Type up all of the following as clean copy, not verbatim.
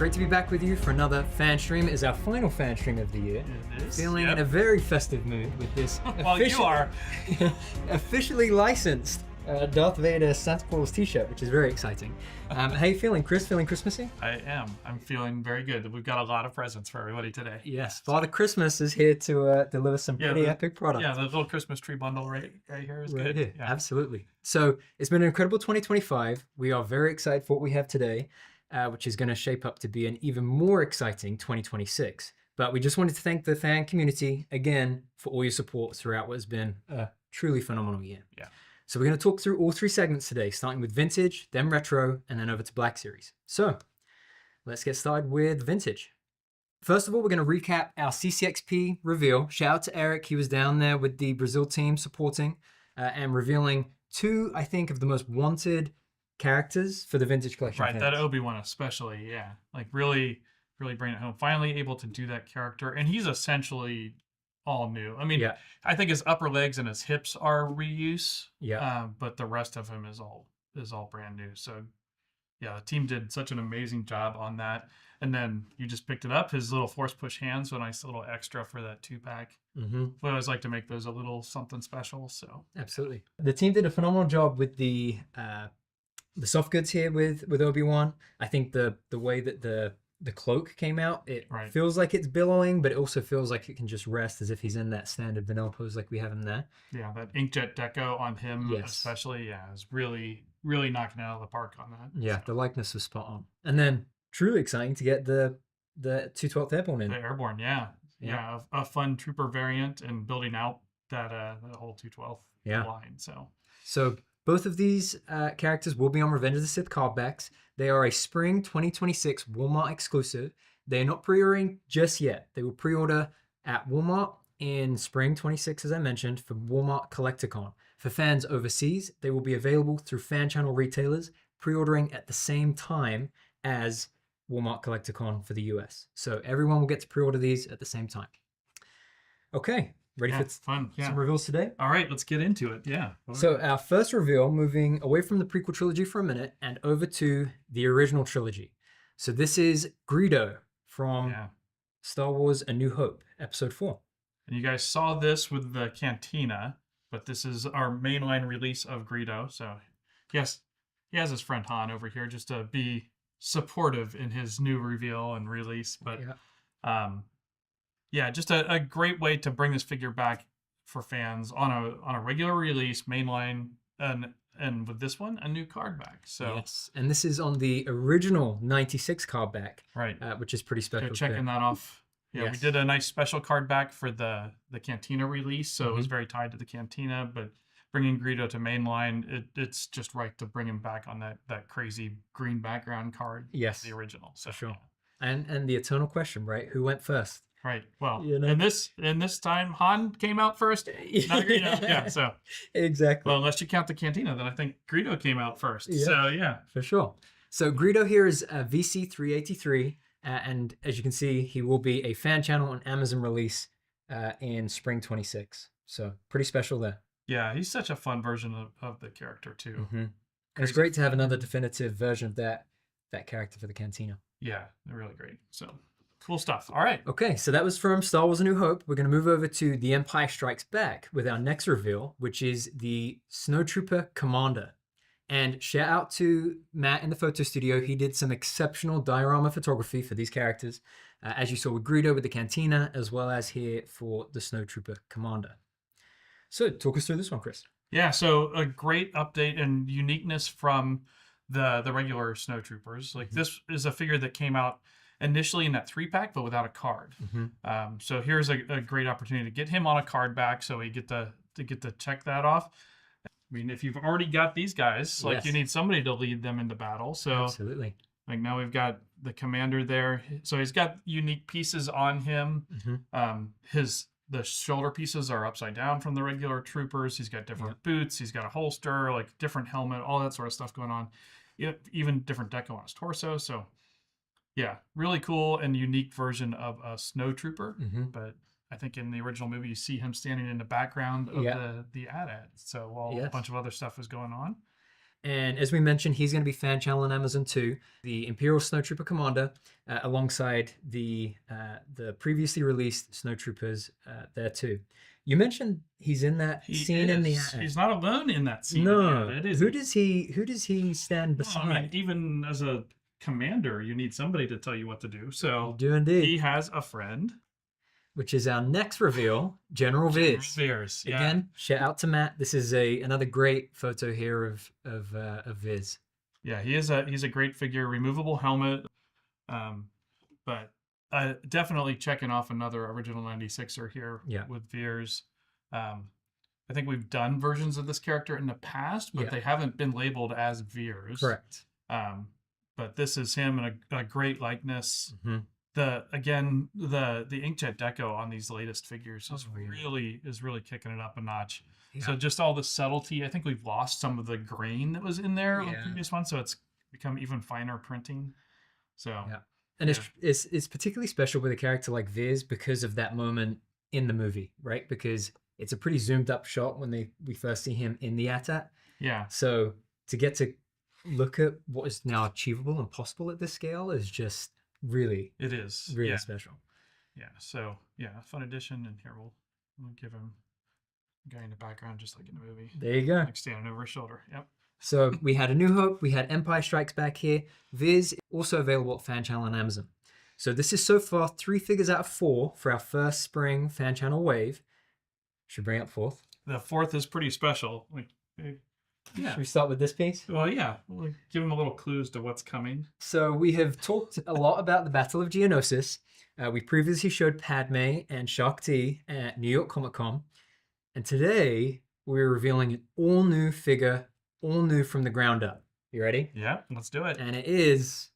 great to be back with you for another fan stream. It is our final fan stream of the year. It is. Feeling in a very festive mood with this Well, you are. officially licensed Darth Vader Santa Claus t-shirt, which is very exciting. How you feeling, Chris? Feeling Christmassy? I am. I'm feeling very good. We've got a lot of presents for everybody today. Yes, Father Christmas is here to deliver some pretty epic products. Yeah, the little Christmas tree bundle right here is right good. Here. Yeah. Absolutely. So it's been an incredible 2025. We are very excited for what we have today, which is going to shape up to be an even more exciting 2026. But we just wanted to thank the fan community again for all your support throughout what has been a truly phenomenal year. Yeah. So we're going to talk through all three segments today, starting with vintage, then retro, and then over to Black Series. So let's get started with vintage. First of all, we're going to recap our CCXP reveal. Shout out to Eric. He was down there with the Brazil team supporting and revealing two, I think, of the most wanted characters for the vintage collection. Right, fans. that Obi-Wan especially, yeah. Like really bring it home. Finally able to do that character. And he's essentially all new. I mean, I think his upper legs and his hips are reuse. Yeah. But the rest of him is all brand new. So yeah, the team did such an amazing job on that. And then you just picked it up. His little force push hands, so a nice little extra for that 2-pack. Mm-hmm. We always like to make those a little something special. So absolutely, the team did a phenomenal job with the soft goods here with Obi-Wan. I think the way that the cloak came out, it feels like it's billowing, but it also feels like it can just rest as if he's in that standard vanilla pose like we have him there. Yeah, that inkjet deco on him especially, is really knocking it out of the park on that. Yeah, the likeness was spot on. And then truly exciting to get the 212th Airborne in. The Airborne, yeah, a fun trooper variant and building out that the whole 212th line. So both of these characters will be on Revenge of the Sith card backs. They are a spring 2026 Walmart exclusive. They are not pre-ordering just yet. They will pre-order at Walmart in spring 26, as I mentioned, for Walmart CollectorCon. For fans overseas, they will be available through fan channel retailers, pre-ordering at the same time as Walmart CollectorCon for the US. So everyone will get to pre-order these at the same time. Okay. Ready for some reveals today? All right, let's get into it. Yeah. So our first reveal, moving away from the prequel trilogy for a minute and over to the original trilogy. So this is Greedo from Star Wars A New Hope, Episode 4. And you guys saw this with the Cantina, but this is our mainline release of Greedo. So yes, he has his friend Han over here just to be supportive in his new reveal and release. But just a great way to bring this figure back for fans on a regular release, mainline, and with this one, a new card back. So yes, and this is on the original 96 card back, right? Which is pretty special. So checking that off. Yeah, we did a nice special card back for the Cantina release, so it was very tied to the Cantina. But bringing Greedo to mainline, it's just right to bring him back on that crazy green background card. Yes, the original. So sure. Yeah. And the eternal question, right? Who went first? Right. Well, in this time, Han came out first, not Greedo. Yeah. So exactly. Well, unless you count the Cantina, then I think Greedo came out first. Yeah. So yeah, for sure. So Greedo here is VC 383, and as you can see, he will be a fan channel and Amazon release in spring 26. So pretty special there. Yeah, he's such a fun version of the character too. Mm-hmm. And it's great to have another definitive version of that character for the Cantina. Yeah, they're really great. So. Cool stuff. All right. Okay, so that was from Star Wars A New Hope. We're going to move over to The Empire Strikes Back with our next reveal, which is the Snowtrooper Commander. And shout out to Matt in the photo studio. He did some exceptional diorama photography for these characters, as you saw with Greedo with the Cantina, as well as here for the Snowtrooper Commander. So talk us through this one, Chris. Yeah, so a great update and uniqueness from the regular Snowtroopers. Like this is a figure that came out initially in that 3-pack, but without a card. So here's a great opportunity to get him on a card back, so we get to check that off. I mean, if you've already got these guys, you need somebody to lead them into battle. So absolutely. Like now we've got the commander there, so he's got unique pieces on him. The shoulder pieces are upside down from the regular troopers. He's got different boots. He's got a holster, like different helmet, all that sort of stuff going on. Even different deco on his torso. So. Yeah, really cool and unique version of a snowtrooper. But I think in the original movie, you see him standing in the background of the AT-AT. So while a bunch of other stuff was going on. And as we mentioned, he's going to be fan channel on Amazon too. The Imperial Snowtrooper Commander, alongside the previously released Snowtroopers there too. You mentioned he's in that scene in the attic. He's not alone in that scene. No, it is. Who does he stand beside? Well, I mean, even as a commander, you need somebody to tell you what to do. So you do indeed. He has a friend, which is our next reveal, General Viz. Viz. Yeah. Again, shout out to Matt. This is another great photo here of Viz. Yeah, he's a great figure. Removable helmet, but definitely checking off another original 96er here with Veers. I think we've done versions of this character in the past, but they haven't been labeled as Veers. Correct. But this is him in a great likeness. Mm-hmm. The inkjet deco on these latest figures is really kicking it up a notch. Yeah. So just all the subtlety. I think we've lost some of the grain that was in there on the previous one, so it's become even finer printing. So and it's particularly special with a character like Viz because of that moment in the movie, right? Because it's a pretty zoomed up shot when we first see him in the AT-AT. Yeah. So to get to look at what is now achievable and possible at this scale is just really special. Yeah. So fun addition, and here we'll give him a guy in the background just like in the movie. There you go. Like standing over his shoulder. Yep. So we had A New Hope, we had Empire Strikes Back here. Viz also available at Fan Channel on Amazon. So this is so far 3 figures out of 4 for our first spring Fan Channel wave. Should bring up 4th. The 4th is pretty special. Should we start with this piece? Well, yeah. We'll give them a little clues to what's coming. So we have talked a lot about the Battle of Geonosis. We previously showed Padme and Shaak Ti at New York Comic Con. And today we're revealing an all-new figure, all new from the ground up. You ready? Yeah, let's do it. And it is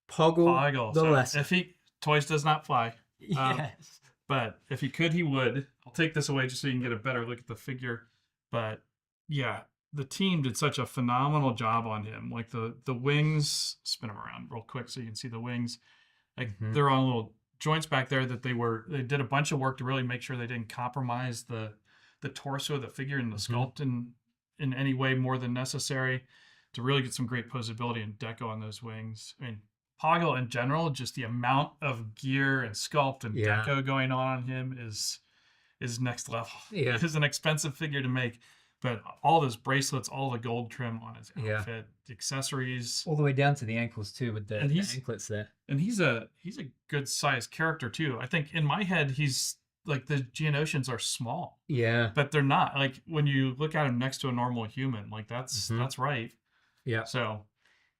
Poggle the Lesser. Toys does not fly. Yes. But if he could, he would. I'll take this away just so you can get a better look at the figure. But yeah, the team did such a phenomenal job on him. Like the wings, spin them around real quick so you can see the wings. Like they're on little joints back there that they did a bunch of work to really make sure they didn't compromise the torso of the figure and the sculpt in any way more than necessary to really get some great posability and deco on those wings. I mean, Poggle in general, just the amount of gear and sculpt and deco going on him is next level. Yeah. It is an expensive figure to make, but all those bracelets, all the gold trim on his outfit, the accessories, all the way down to the ankles too, with the anklets there. And he's a good sized character too. I think in my head he's like the Geonosians are small. Yeah. But they're not. Like when you look at him next to a normal human, like that's right. Yeah. So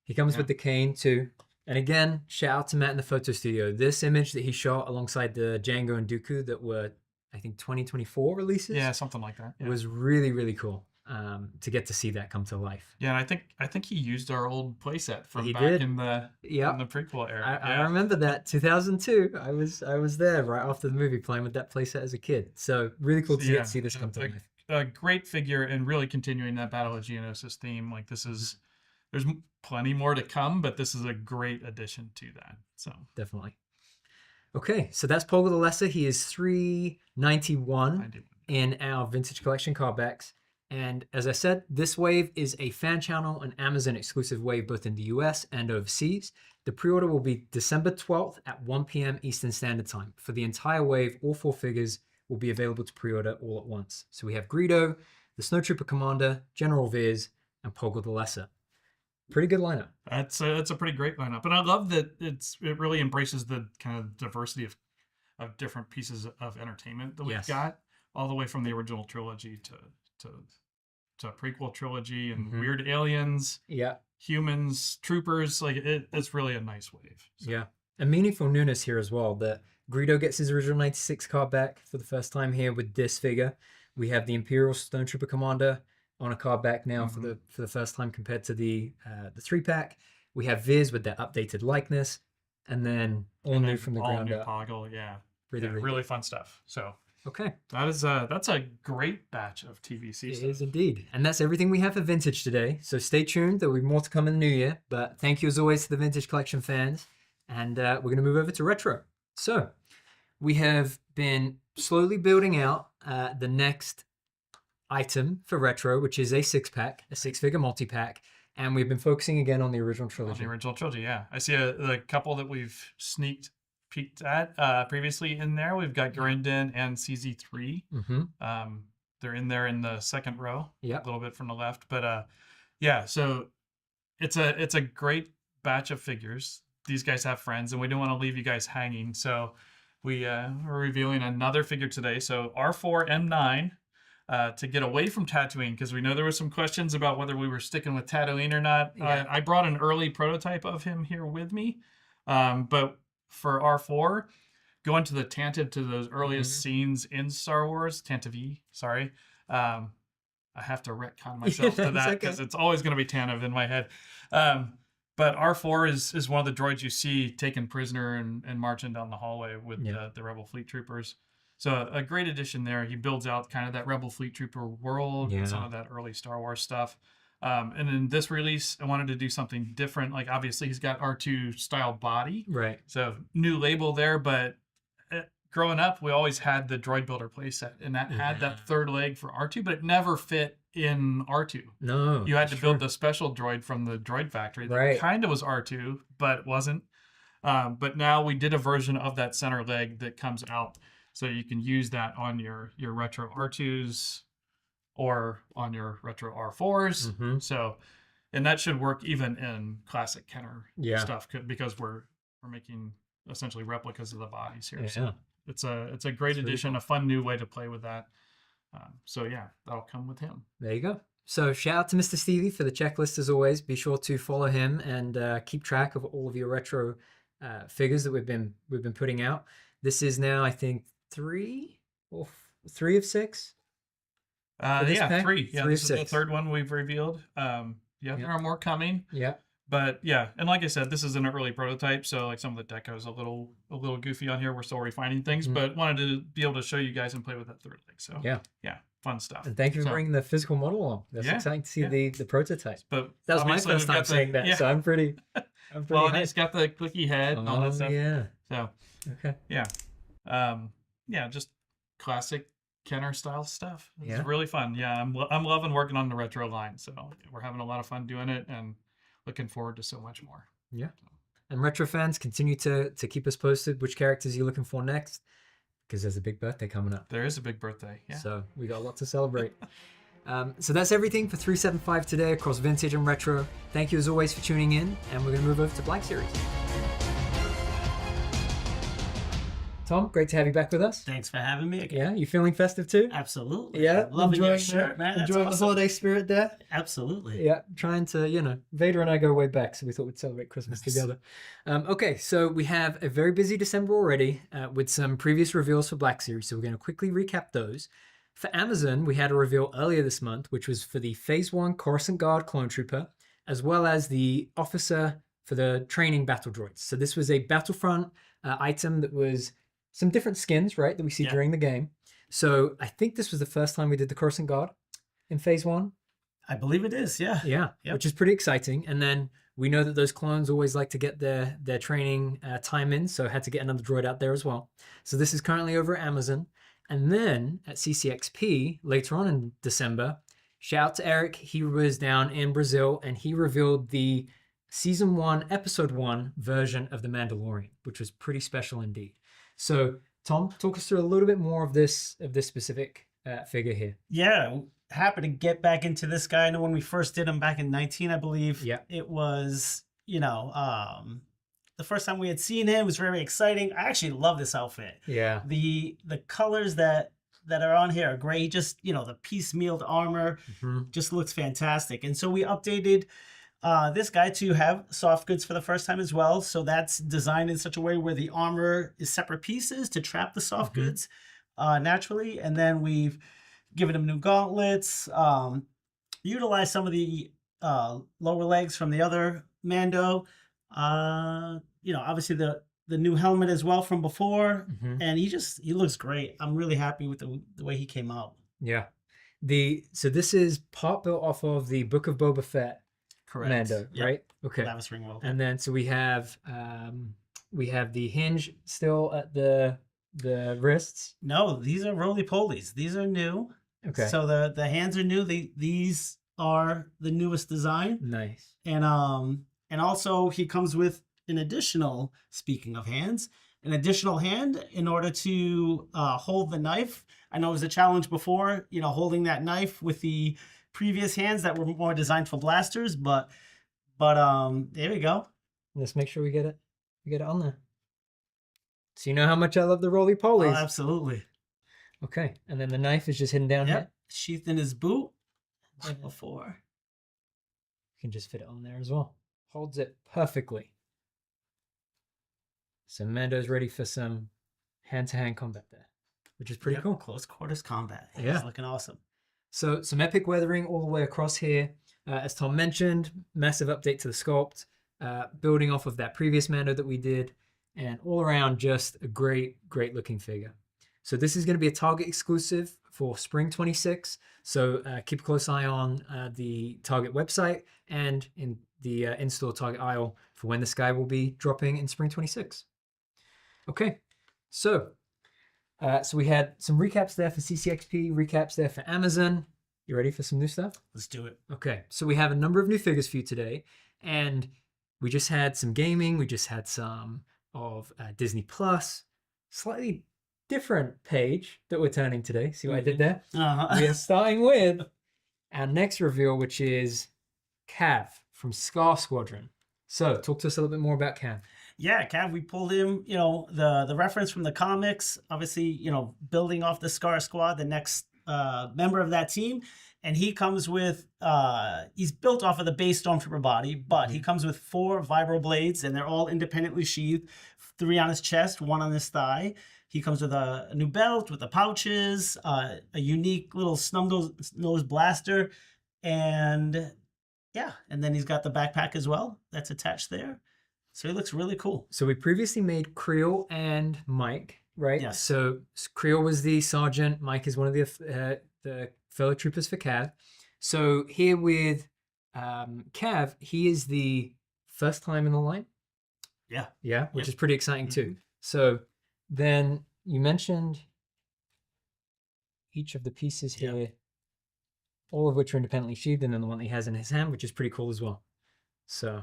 he comes with the cane too. And again, shout out to Matt in the photo studio. This image that he shot alongside the Django and Dooku that were, I think, 2024 releases. Yeah, something like that. It was really, really cool to get to see that come to life. Yeah, and I think he used our old playset from in the prequel era. I remember that 2002. I was there right after the movie playing with that playset as a kid. So really cool to get to see this come to life. A great figure and really continuing that Battle of Geonosis theme. Like this is, there's plenty more to come, but this is a great addition to that. So definitely. Okay, so that's Poggle the Lesser. He is $391 in our Vintage Collection card backs. And as I said, this wave is a Fan Channel and Amazon exclusive wave both in the US and overseas. The pre-order will be December 12th at 1 p.m. Eastern Standard Time. For the entire wave, all 4 figures will be available to pre-order all at once. So we have Greedo, the Snowtrooper Commander, General Viz, and Poggle the Lesser. Pretty good lineup. That's a pretty great lineup, and I love that it really embraces the kind of diversity of different pieces of entertainment that we've got, all the way from the original trilogy to prequel trilogy and weird aliens, humans, troopers. Like it's really a nice wave. So. Yeah, and meaningful newness here as well. That Greedo gets his original 96 card back for the first time here with this figure. We have the Imperial Snowtrooper Commander on a card back now for the first time compared to the 3-pack. We have Viz with that updated likeness, and then all new from the ground up. Poggle, yeah. Really fun stuff. So okay, that's a great batch of TVC stuff. It is indeed, and that's everything we have for Vintage today. So stay tuned. There will be more to come in the new year. But thank you as always to the Vintage Collection fans, and we're going to move over to retro. So we have been slowly building out the next item for retro, which is a 6-pack, a 6-figure multi-pack. And we've been focusing again on the original trilogy. On the original trilogy, yeah. I see the couple that we've peeked at previously in there. We've got Grindin and CZ3. They're in there in the second row, a little bit from the left. But yeah, so it's a great batch of figures. These guys have friends, and we don't want to leave you guys hanging. So we're revealing another figure today. So R4 M9. To get away from Tatooine, because we know there were some questions about whether we were sticking with Tatooine or not. I brought an early prototype of him here with me, but for R4, going to the Tantive, to those earliest scenes in Star Wars, Tantive, sorry, I have to retcon myself to that because it's always going to be Tantive in my head. But R4 is one of the droids you see taken prisoner and marching down the hallway with the Rebel Fleet Troopers. So a great addition there. He builds out kind of that Rebel Fleet Trooper world and some of that early Star Wars stuff. And in this release, I wanted to do something different. Like, obviously, he's got R2 style body. Right. So new label there. But growing up, we always had the Droid Builder playset. And that had that third leg for R2, but it never fit in R2. No. You had to build the special droid from the Droid Factory that kind of was R2, but wasn't. But now we did a version of that center leg that comes out. So you can use that on your retro R2s or on your retro R4s. So, and that should work even in classic Kenner stuff because we're making essentially replicas of the bodies here. So it's a great addition, cool. A fun new way to play with that. So yeah, that'll come with him. There you go. So shout out to Mr. Stevie for the checklist as always. Be sure to follow him and keep track of all of your retro figures that we've been putting out. This is now, I think, 3 of 6. Yeah, 3. Yeah, this is the third one we've revealed. There are more coming. Yeah. But yeah, and like I said, this is an early prototype, so like some of the deco is a little goofy on here. We're still refining things, but wanted to be able to show you guys and play with that third leg. So yeah, fun stuff. And thank you for bringing the physical model along. That's exciting to see the prototype. But that was my first time saying that, so I'm pretty. Well, and it's got the clicky head and all that stuff. Yeah. So yeah, just classic Kenner style stuff. It's really fun. Yeah, I'm loving working on the retro line. So we're having a lot of fun doing it and looking forward to so much more. Yeah. And retro fans, continue to keep us posted which characters you're looking for next, because there's a big birthday coming up. There is a big birthday. Yeah. So we got a lot to celebrate. So that's everything for 375 today across vintage and retro. Thank you as always for tuning in, and we're going to move over to Black Series. Tom, great to have you back with us. Thanks for having me again. Yeah, you feeling festive too? Absolutely. Yeah, loving your shirt, man. Enjoying the holiday spirit there? Absolutely. Yeah, trying to, Vader and I go way back, so we thought we'd celebrate Christmas together. Okay, so we have a very busy December already with some previous reveals for Black Series, so we're going to quickly recap those. For Amazon, we had a reveal earlier this month, which was for the Phase 1 Coruscant Guard Clone Trooper, as well as the officer for the training battle droids. So this was a Battlefront item that was some different skins, right, that we see during the game. So I think this was the first time we did the Coruscant Guard in Phase 1. I believe it is, yeah. Yeah, which is pretty exciting. And then we know that those clones always like to get their training time in, so I had to get another droid out there as well. So this is currently over at Amazon. And then at CCXP, later on in December, shout out to Eric. He was down in Brazil, and he revealed the Season 1, Episode 1 version of The Mandalorian, which was pretty special indeed. So, Tom, talk us through a little bit more of this specific figure here. Yeah, happy to get back into this guy. I know when we first did him back in 19, I believe. Yeah. It was, the first time we had seen him. It was very exciting. I actually love this outfit. Yeah. The colors that are on here are great. Just, the piecemealed armor just looks fantastic. And so we updated this guy to have soft goods for the first time as well. So that's designed in such a way where the armor is separate pieces to trap the soft goods naturally. And then we've given him new gauntlets, utilized some of the lower legs from the other Mando. Obviously the new helmet as well from before. And he looks great. I'm really happy with the way he came out. Yeah. So this is part built off of the Book of Boba Fett. Correct. Mando, right? Okay. Lavis ring welder. And then so we have the hinge still at the wrists. No, these are roly polies. These are new. Okay. So the hands are new. These are the newest design. Nice. And also he comes with an additional, speaking of hands, an additional hand in order to hold the knife. I know it was a challenge before, you know, holding that knife with the previous hands that were more designed for blasters, but there we go. Let's make sure we get it on there. So you know how much I love the roly-polies. Oh, absolutely. Okay, and then the knife is just hidden down here. Sheathed in his boot like before. You can just fit it on there as well. Holds it perfectly. So Mando's ready for some hand-to-hand combat there, which is pretty cool. Close quarters combat. Yeah. It's looking awesome. So some epic weathering all the way across here. As Tom mentioned, massive update to the sculpt, building off of that previous Mando that we did, and all around just a great looking figure. So this is going to be a Target exclusive for Spring 26. So keep a close eye on the Target website and in the in-store Target aisle for when this guy will be dropping in Spring 26. Okay, so we had some recaps there for CCXP, recaps there for Amazon. You ready for some new stuff? Let's do it. Okay, so we have a number of new figures for you today, and we just had some gaming, we just had some of Disney Plus, slightly different page that we're turning today. See what I did there? We are starting with our next reveal, which is Cav from Scar Squadron. So talk to us a little bit more about Cav. Yeah, Cav, we pulled him, you know, the reference from the comics, obviously, you know, building off the Scar Squad, the next member of that team. And he comes with, he's built off of the base Stormtrooper body, but he comes with 4 vibro blades, and they're all independently sheathed, 3 on his chest, 1 on his thigh. He comes with a new belt with the pouches, a unique little snub-nose blaster, and yeah, and then he's got the backpack as well that's attached there. So he looks really cool. So we previously made Creel and Mike, right? Yes. So Creel was the sergeant. Mike is one of the fellow troopers for Cav. So here with Cav, he is the first time in the line. Yeah. Yeah, which is pretty exciting too. So then you mentioned each of the pieces here, all of which are independently sheathed, and then the one that he has in his hand, which is pretty cool as well. So,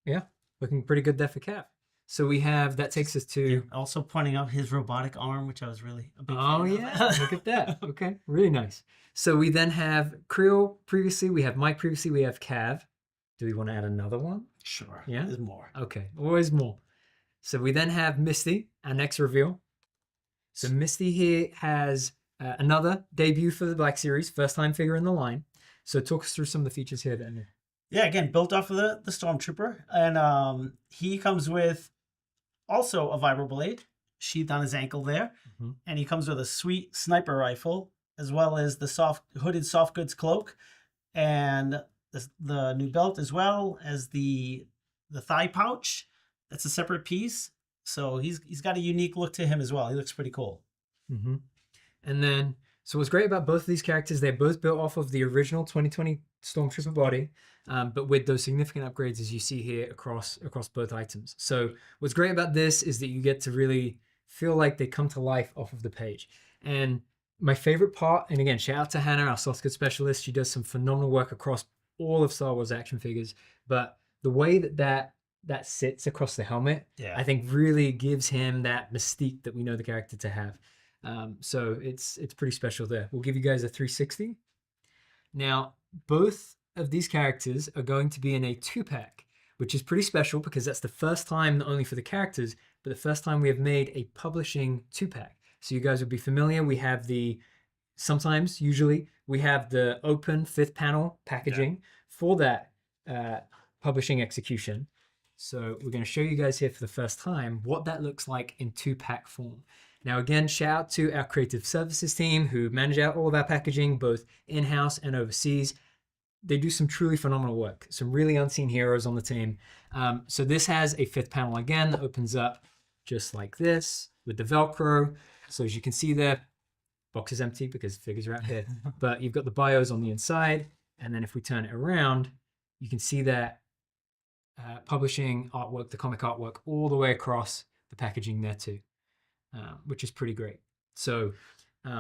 yeah, looking pretty good there for Cav. So we have, that takes us to... Also pointing out his robotic arm, which I was really a big fan of. Look at that. Okay, really nice. So we then have Creel previously, we have Mike previously, we have Cav. Do we want to add another one? Sure. Yeah? There's more. Okay, always more. So we then have Misty, our next reveal. So Misty here has another debut for the Black Series, first time figure in the line. So talk us through some of the features here then. Yeah, again, built off of the Stormtrooper. And he comes with also a vibro blade sheathed on his ankle there. And he comes with a sweet sniper rifle, as well as the hooded soft goods cloak, and the new belt, as well as the thigh pouch. That's a separate piece. So he's got a unique look to him as well. He looks pretty cool. And then, so what's great about both of these characters, they're both built off of the original 2020 Stormtrooper body, but with those significant upgrades as you see here across both items. So what's great about this is that you get to really feel like they come to life off of the page. And my favorite part, and again, shout out to Hannah, our soft goods specialist. She does some phenomenal work across all of Star Wars action figures, but the way that sits across the helmet, I think really gives him that mystique that we know the character to have. So it's pretty special there. We'll give you guys a 360. Now, both of these characters are going to be in a 2-pack, which is pretty special because that's the first time, not only for the characters, but the first time we have made a publishing 2-pack. So you guys will be familiar. We have usually, we have the open 5th panel packaging for that publishing execution. So we're going to show you guys here for the first time what that looks like in 2-pack form. Now, again, shout out to our creative services team who manage out all of our packaging, both in-house and overseas. They do some truly phenomenal work, some really unseen heroes on the team. So this has a 5th panel again that opens up just like this with the Velcro. So as you can see there, box is empty because figures are out here, but you've got the bios on the inside. And then if we turn it around, you can see that publishing artwork, the comic artwork, all the way across the packaging there too, which is pretty great. So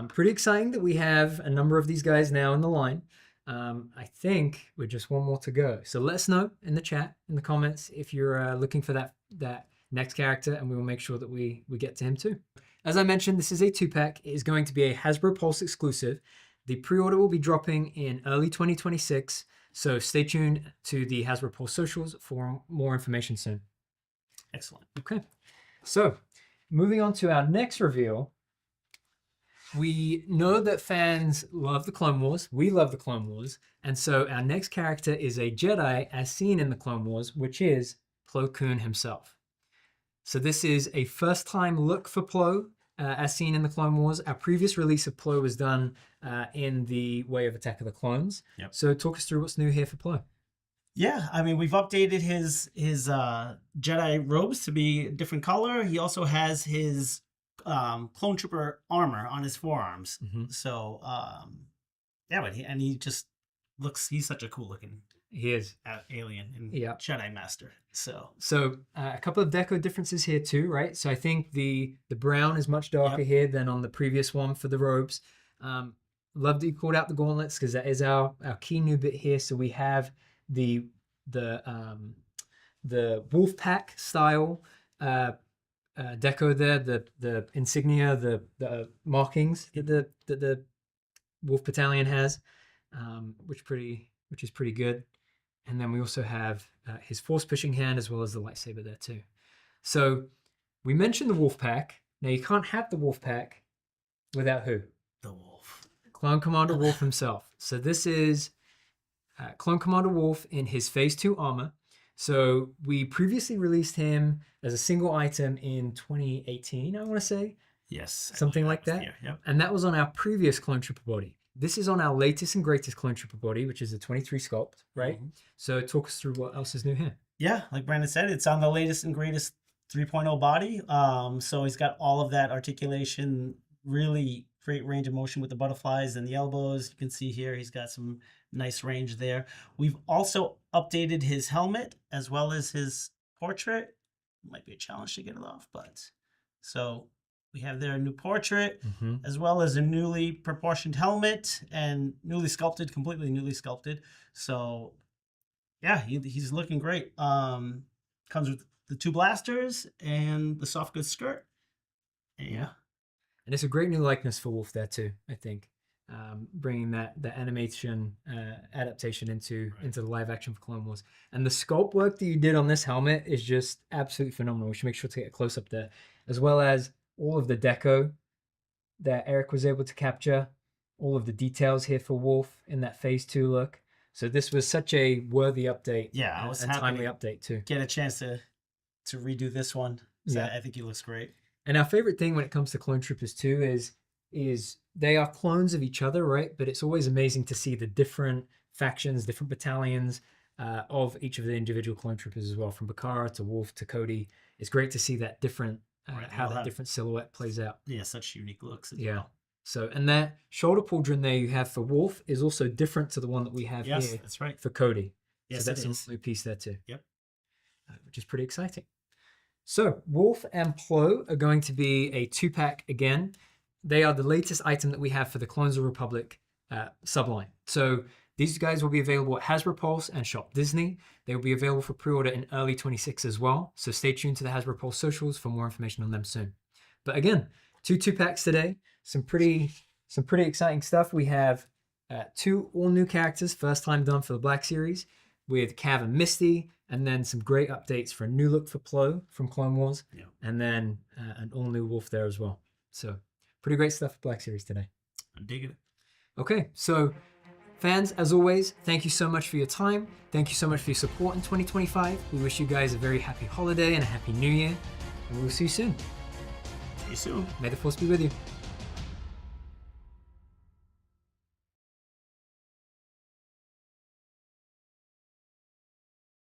pretty exciting that we have a number of these guys now in the line. I think we're just one more to go. So let us know in the chat, in the comments, if you're looking for that next character, and we will make sure that we get to him too. As I mentioned, this is a 2-pack. It is going to be a Hasbro Pulse exclusive. The pre-order will be dropping in early 2026, so stay tuned to the Hasbro Pulse socials for more information soon. Excellent. Okay, so moving on to our next reveal. We know that fans love the Clone Wars. We love the Clone Wars. And so our next character is a Jedi as seen in the Clone Wars, which is Plo Koon himself. So this is a first-time look for Plo as seen in the Clone Wars. Our previous release of Plo was done in the Way of Attack of the Clones. Yep. So talk us through what's new here for Plo. Yeah, I mean, we've updated his Jedi robes to be a different color. He also has his clone trooper armor on his forearms. So yeah, but he just looks, he's such a cool looking alien and Jedi master. So a couple of deco differences here too, right? So I think the brown is much darker here than on the previous one for the robes. Love that you called out the gauntlets, because that is our key new bit here. So we have the wolf pack style deco there, the insignia, the markings that the wolf battalion has, which is pretty good. And then we also have his force pushing hand as well as the lightsaber there too. So we mentioned the wolf pack. Now you can't have the wolf pack without who? The wolf. Clone Commander Wolf himself. So this is Clone Commander Wolf in his Phase 2 armor. So we previously released him as a single item in 2018, I want to say. Yes. Something like that. Yep. And that was on our previous Clone Trooper body. This is on our latest and greatest Clone Trooper body, which is the 23 sculpt, right? So talk us through what else is new here. Yeah, like Brandon said, it's on the latest and greatest 3.0 body. So he's got all of that articulation, really great range of motion with the butterflies and the elbows. You can see here he's got some nice range there. We've also updated his helmet as well as his portrait. It might be a challenge to get it off, but so we have there a new portrait as well as a newly proportioned helmet and completely newly sculpted. So yeah, he's looking great. Comes with the 2 blasters and the soft goods skirt. Yeah. And it's a great new likeness for Wolf there too, I think. Bringing that animation adaptation into the live action for Clone Wars. And the sculpt work that you did on this helmet is just absolutely phenomenal. We should make sure to get a close up there, as well as all of the deco that Eric was able to capture, all of the details here for Wolf in that Phase 2 look. So this was such a worthy update. Yeah, I was a timely update too. Get a chance to redo this one. So I think he looks great. And our favorite thing when it comes to Clone Troopers too is they are clones of each other, right? But it's always amazing to see the different factions, different battalions of each of the individual Clone Troopers as well, from Bakara to Wolf to Cody. It's great to see that different, how that different silhouette plays out. Yeah, such unique looks as well. So, and that shoulder pauldron there you have for Wolf is also different to the one that we have here. That's right. For Cody. Yes, so that's a new piece there too. Yep. Which is pretty exciting. So Wolf and Plo are going to be a 2-pack again. They are the latest item that we have for the Clones of the Republic subline. So these guys will be available at Hasbro Pulse and Shop Disney. They will be available for pre-order in early 26 as well. So stay tuned to the Hasbro Pulse socials for more information on them soon. But again, 2-packs today. Some pretty exciting stuff. We have 2 all-new characters, first time done for the Black Series, with Cav and Misty, and then some great updates for a new look for Plo from Clone Wars, and then an all-new Wolf there as well. So pretty great stuff for Black Series today. I'm digging it. Okay, so fans, as always, thank you so much for your time. Thank you so much for your support in 2025. We wish you guys a very happy holiday and a happy new year, and we'll see you soon. See you soon. May the Force be with you.